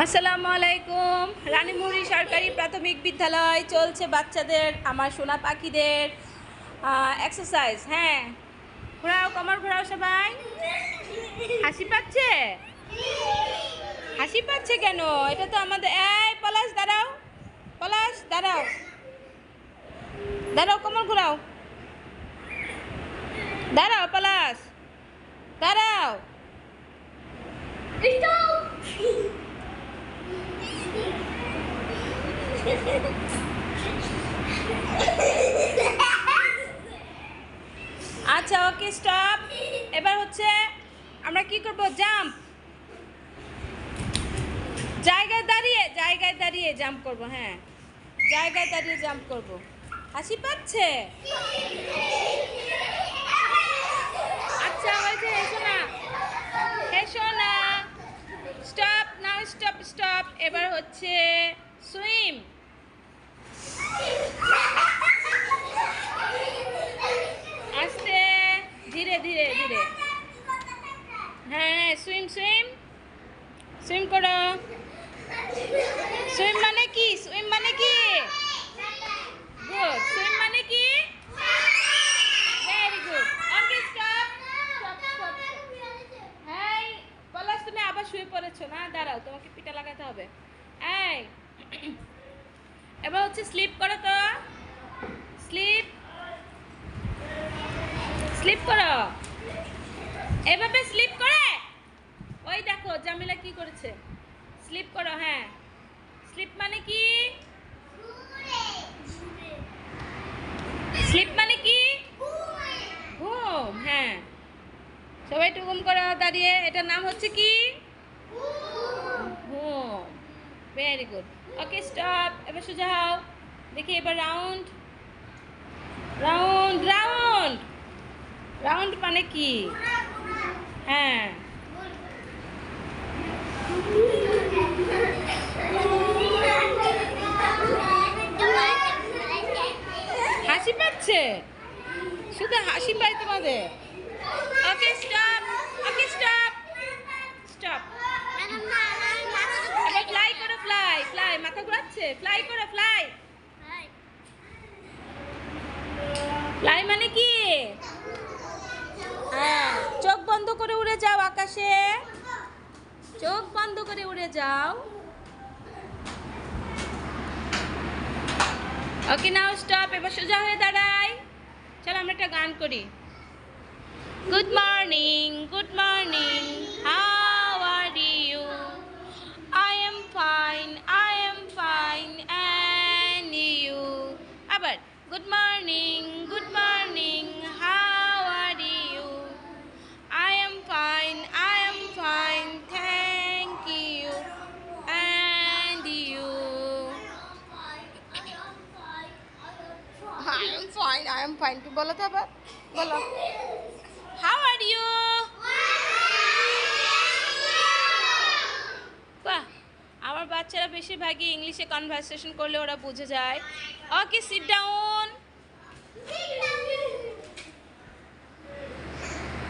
আসসালামু আলাইকুম। রানীমুড়ি সরকারি প্রাথমিক বিদ্যালয় চলছে বাচ্চাদের, আমার সোনা পাখিদের এক্সারসাইজ। হ্যাঁ, ঘোরাও, কমর ঘোরাও সবাই। হাসি পাচ্ছে? হাসি পাচ্ছে কেন? এটা তো আমাদের। এই পলাশ দাঁড়াও, পলাশ দাঁড়াও, দাঁড়াও, কমর ঘোরাও, দাঁড়াও পলাশ, দাঁড়াও। আচ্ছা, ওকে, স্টপ। এবার হচ্ছে আমরা কি করব? জাম্প। জায়গায় দাঁড়িয়ে জাম্প করব। হ্যাঁ, জায়গায় দাঁড়িয়ে জাম্প করব। হাসি পাচ্ছে? আচ্ছা, হয়েছে, হেসো না, হেসো না। Stop now, stop stop. এবার হচ্ছে সুইম। আস্তে, ধীরে ধীরে ধীরে। হ্যাঁ, সুইম সুইম সুইম করো। সুইম মানে কি? সুইম মানে কি? গুড। সুইম মানে কি? Very good. Okay, stop stop stop. হ্যাঁ পলাশ, তুমি আবার শুয়ে পড়েছো না? দাঁড়াও, তোমাকে পিঠা লাগাতে হবে। এই এবার হচ্ছে স্লিপ করো তো। স্লিপ স্লিপ করো। এভাবে স্লিপ করে। ওই দেখো জামিলা কি করেছে। স্লিপ করো। হ্যাঁ, স্লিপ মানে কি? স্লিপ মানে কি? ঘুম। হ্যাঁ, সবাই একটু ঘুম করো দাঁড়িয়ে। এটার নাম হচ্ছে কি? ঘুম। Very good. Okay, stop. এবার সোজা হও। দেখি এবার রাউন্ড রাউন্ড রাউন্ড। রাউন্ড মানে কি? হ্যাঁ, হাসি পাচ্ছে? শুধু হাসি পায় তোমাদের? ওকে, স্টপ। ওকে, স্টপ স্টপ। এবার ফ্লাই করো। Fly fly. মাথা ঘোরাচ্ছে। ফ্লাই করো। ফ্লাই ফ্লাই মানে কি? হ্যাঁ, চোখ বন্ধ করে উড়ে যাও আকাশে। চোখ বন্ধ করে উড়ে যাও। Okay, now stop. এবার সোজা হয়ে দাঁড়াই। চলো আমরা একটা গান করি। Good morning, good morning, how are you? I am fine, I am fine, and you? আবার good morning, good morning, how are you? I am fine, I am fine, thank you, and you? I am fine, I am fine. তুই বলো তো আবার, বলো। How are you? বাহ, আমার বাচ্চারা বেশিরভাগই ইংলিশে কনভারসেশন করলে ওরা বুঝে যায়। ওকে, সিট ডাউন।